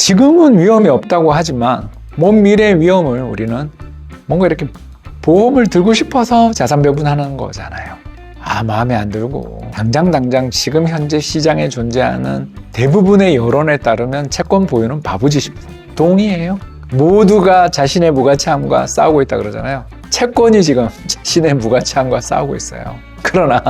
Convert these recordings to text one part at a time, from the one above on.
지금은 위험이 없다고 하지만 먼 미래의 위험을 우리는 뭔가 이렇게 보험을 들고 싶어서 자산 배분하는 거잖아요. 마음에 안 들고 당장 지금 현재 시장에 존재하는 대부분의 여론에 따르면 채권 보유는 바보짓입니다. 동의해요? 모두가 자신의 무가치함과 싸우고 있다 그러잖아요. 채권이 지금 자신의 무가치함과 싸우고 있어요. 그러나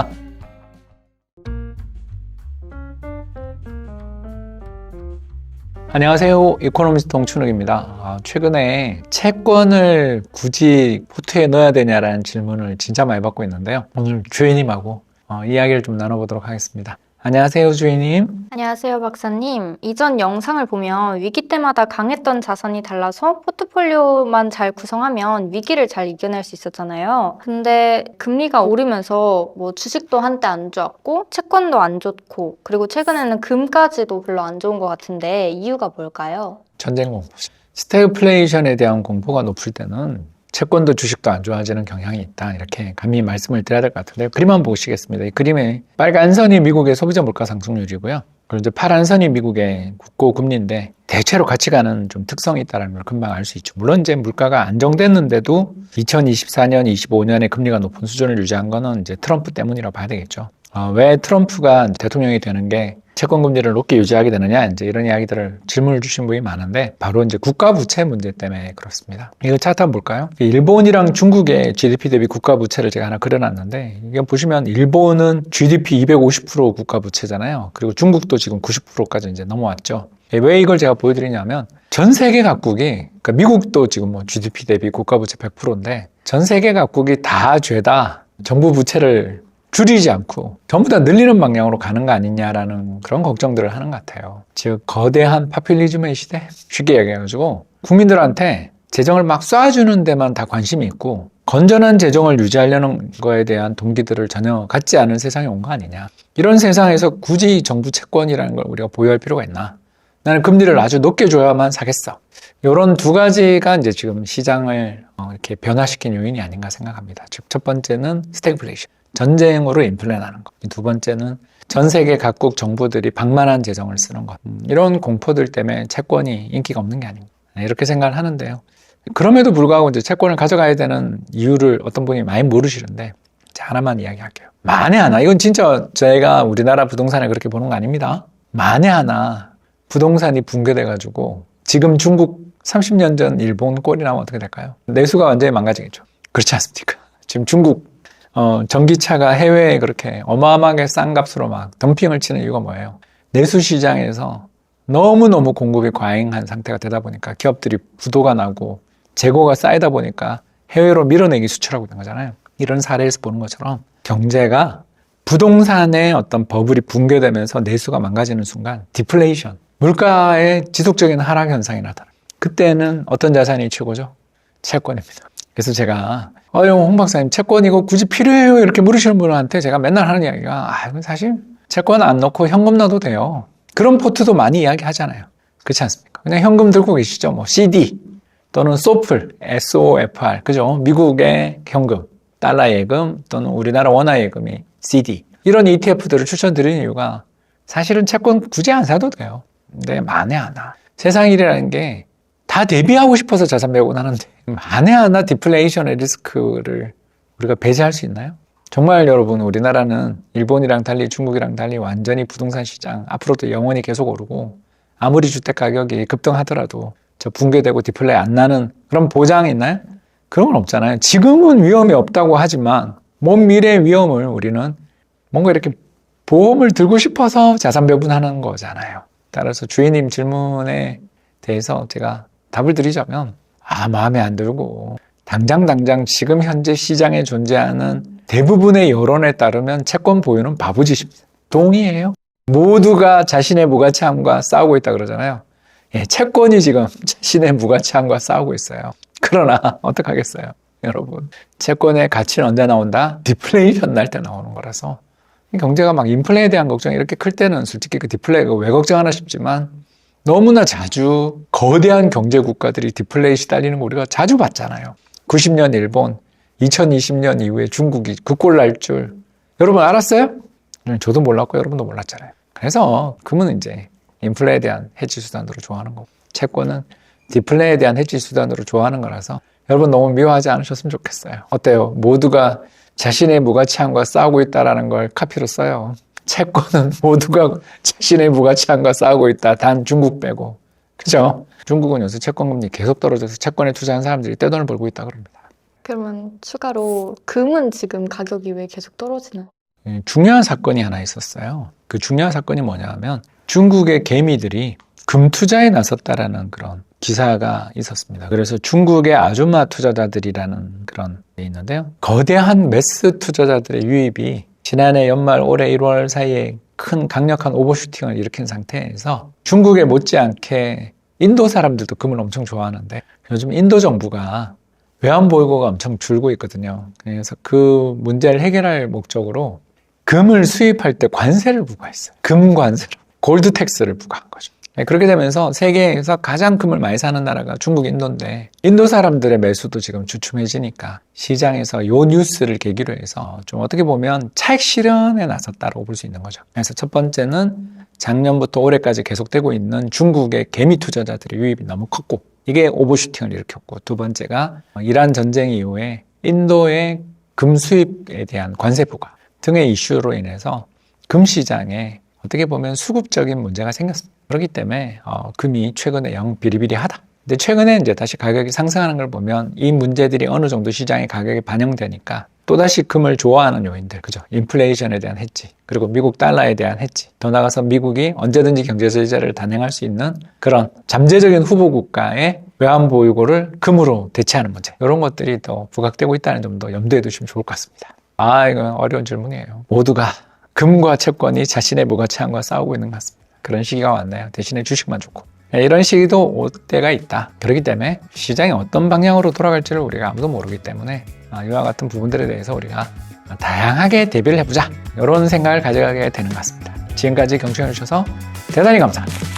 안녕하세요. 이코노미스트 홍춘욱입니다. 최근에 채권을 굳이 포트에 넣어야 되냐라는 질문을 진짜 많이 받고 있는데요. 오늘 주인님하고 이야기를 좀 나눠보도록 하겠습니다. 안녕하세요, 주인님. 안녕하세요, 박사님. 이전 영상을 보면 위기 때마다 강했던 자산이 달라서 포트폴리오만 잘 구성하면 위기를 잘 이겨낼 수 있었잖아요. 근데 금리가 오르면서 주식도 한때 안 좋았고 채권도 안 좋고 그리고 최근에는 금까지도 별로 안 좋은 것 같은데 이유가 뭘까요? 전쟁 공포죠. 스태그플레이션에 대한 공포가 높을 때는 채권도 주식도 안 좋아지는 경향이 있다. 이렇게 감히 말씀을 드려야 될 것 같은데요. 그림 한번 보시겠습니다. 이 그림에 빨간 선이 미국의 소비자 물가 상승률이고요. 그리고 이제 파란 선이 미국의 국고 금리인데 대체로 같이 가는 좀 특성이 있다는 걸 금방 알 수 있죠. 물론 이제 물가가 안정됐는데도 2024년, 25년에 금리가 높은 수준을 유지한 거는 이제 트럼프 때문이라고 봐야 되겠죠. 왜 트럼프가 대통령이 되는 게 채권 금리를 높게 유지하게 되느냐, 이제 이런 이야기들을 질문을 주신 분이 많은데, 바로 이제 국가 부채 문제 때문에 그렇습니다. 이거 차트 한번 볼까요? 일본이랑 중국의 GDP 대비 국가 부채를 제가 하나 그려놨는데, 이게 보시면 일본은 GDP 250% 국가 부채잖아요. 그리고 중국도 지금 90%까지 이제 넘어왔죠. 왜 이걸 제가 보여드리냐면, 전 세계 각국이, 그러니까 미국도 지금 GDP 대비 국가 부채 100%인데, 전 세계 각국이 다 죄다 정부 부채를 줄이지 않고 전부 다 늘리는 방향으로 가는 거 아니냐라는 그런 걱정들을 하는 것 같아요. 즉 거대한 파퓰리즘의 시대? 쉽게 얘기해가지고 국민들한테 재정을 막 쏴주는 데만 다 관심이 있고 건전한 재정을 유지하려는 거에 대한 동기들을 전혀 갖지 않은 세상이 온 거 아니냐. 이런 세상에서 굳이 정부 채권이라는 걸 우리가 보유할 필요가 있나. 나는 금리를 아주 높게 줘야만 사겠어. 이런 두 가지가 이제 지금 시장을 이렇게 변화시킨 요인이 아닌가 생각합니다. 즉 첫 번째는 스태그플레이션. 전쟁으로 인플레하는 것. 두 번째는 전 세계 각국 정부들이 방만한 재정을 쓰는 것. 이런 공포들 때문에 채권이 인기가 없는 게 아닌가. 이렇게 생각을 하는데요. 그럼에도 불구하고 이제 채권을 가져가야 되는 이유를 어떤 분이 많이 모르시는데, 하나만 이야기할게요. 만에 하나, 이건 진짜 저희가 우리나라 부동산을 그렇게 보는 거 아닙니다. 만에 하나 부동산이 붕괴돼가지고 지금 중국 30년 전 일본 꼴이 나면 어떻게 될까요? 내수가 완전히 망가지겠죠. 그렇지 않습니까? 지금 중국 전기차가 해외에 그렇게 어마어마하게 싼 값으로 막 덤핑을 치는 이유가 뭐예요? 내수 시장에서 너무너무 공급이 과잉한 상태가 되다 보니까 기업들이 부도가 나고 재고가 쌓이다 보니까 해외로 밀어내기 수출하고 있는 거잖아요. 이런 사례에서 보는 것처럼 경제가 부동산의 어떤 버블이 붕괴되면서 내수가 망가지는 순간 디플레이션, 물가의 지속적인 하락 현상이 나타나요. 그때는 어떤 자산이 최고죠? 채권입니다. 그래서 제가 홍 박사님 채권 이거 굳이 필요해요? 이렇게 물으시는 분한테 제가 맨날 하는 이야기가 사실 채권 안 넣고 현금 넣어도 돼요. 그런 포트도 많이 이야기하잖아요. 그렇지 않습니까? 그냥 현금 들고 계시죠. CD 또는 소플, SOFR, 그죠? 미국의 현금, 달러 예금 또는 우리나라 원화 예금이 CD. 이런 ETF들을 추천드리는 이유가 사실은 채권 굳이 안 사도 돼요. 근데 만에 하나. 세상 일이라는 게 다 대비하고 싶어서 자산 배분하는데 만에 하나 디플레이션의 리스크를 우리가 배제할 수 있나요? 정말 여러분, 우리나라는 일본이랑 달리 중국이랑 달리 완전히 부동산 시장 앞으로도 영원히 계속 오르고 아무리 주택 가격이 급등하더라도 저 붕괴되고 디플레이 안 나는 그런 보장이 있나요? 그런 건 없잖아요. 지금은 위험이 없다고 하지만 먼 미래의 위험을 우리는 뭔가 이렇게 보험을 들고 싶어서 자산 배분하는 거잖아요. 따라서 주인님 질문에 대해서 제가 답을 드리자면 마음에 안 들고 당장 지금 현재 시장에 존재하는 대부분의 여론에 따르면 채권 보유는 바보짓입니다. 동의해요? 모두가 자신의 무가치함과 싸우고 있다 그러잖아요. 채권이 지금 자신의 무가치함과 싸우고 있어요. 그러나 어떡하겠어요, 여러분. 채권의 가치는 언제 나온다? 디플레이션 날 때 나오는 거라서. 경제가 막 인플레에 대한 걱정이 이렇게 클 때는 솔직히 그 디플레이가 왜 걱정하나 싶지만 너무나 자주 거대한 경제 국가들이 디플레이 시달리는 거 우리가 자주 봤잖아요. 90년 일본, 2020년 이후에 중국이 그 꼴 날 줄 여러분 알았어요? 저도 몰랐고 여러분도 몰랐잖아요. 그래서 금은 이제 인플레에 대한 해지 수단으로 좋아하는 거고 채권은 디플레에 대한 해지 수단으로 좋아하는 거라서 여러분 너무 미워하지 않으셨으면 좋겠어요. 어때요? 모두가 자신의 무가치함과 싸우고 있다는 걸 카피로 써요. 채권은 모두가 자신의 무가치함과 싸우고 있다. 단 중국 빼고. 그죠? 중국은 요새 채권금리 계속 떨어져서 채권에 투자한 사람들이 떼돈을 벌고 있다 그럽니다. 그러면 추가로 금은 지금 가격이 왜 계속 떨어지나요? 중요한 사건이 하나 있었어요. 그 중요한 사건이 뭐냐면 중국의 개미들이 금 투자에 나섰다라는 그런 기사가 있었습니다. 그래서 중국의 아줌마 투자자들이라는 그런 게 있는데요. 거대한 매스 투자자들의 유입이 지난해 연말 올해 1월 사이에 큰 강력한 오버슈팅을 일으킨 상태에서 중국에 못지않게 인도 사람들도 금을 엄청 좋아하는데 요즘 인도 정부가 외환보유고가 엄청 줄고 있거든요. 그래서 그 문제를 해결할 목적으로 금을 수입할 때 관세를 부과했어요. 금 관세를, 골드 텍스를 부과한 거죠. 그렇게 되면서 세계에서 가장 금을 많이 사는 나라가 중국, 인도인데 인도 사람들의 매수도 지금 주춤해지니까 시장에서 요 뉴스를 계기로 해서 좀 어떻게 보면 차익 실현에 나섰다고 볼 수 있는 거죠. 그래서 첫 번째는 작년부터 올해까지 계속되고 있는 중국의 개미 투자자들의 유입이 너무 컸고 이게 오버슈팅을 일으켰고 두 번째가 이란 전쟁 이후에 인도의 금 수입에 대한 관세 부과 등의 이슈로 인해서 금 시장에 어떻게 보면 수급적인 문제가 생겼습니다. 그렇기 때문에 금이 최근에 영 비리비리하다. 근데 최근에 이제 다시 가격이 상승하는 걸 보면 이 문제들이 어느 정도 시장의 가격에 반영되니까 또다시 금을 좋아하는 요인들, 그죠? 인플레이션에 대한 해지, 그리고 미국 달러에 대한 해지, 더 나아가서 미국이 언제든지 경제 제재를 단행할 수 있는 그런 잠재적인 후보 국가의 외환 보유고를 금으로 대체하는 문제, 이런 것들이 더 부각되고 있다는 점도 염두에 두시면 좋을 것 같습니다. 이건 어려운 질문이에요. 모두가 금과 채권이 자신의 무가치함과 싸우고 있는 것 같습니다. 그런 시기가 왔네요. 대신에 주식만 좋고. 이런 시기도 올 때가 있다. 그렇기 때문에 시장이 어떤 방향으로 돌아갈지를 우리가 아무도 모르기 때문에 이와 같은 부분들에 대해서 우리가 다양하게 대비를 해보자. 이런 생각을 가져가게 되는 것 같습니다. 지금까지 경청해 주셔서 대단히 감사합니다.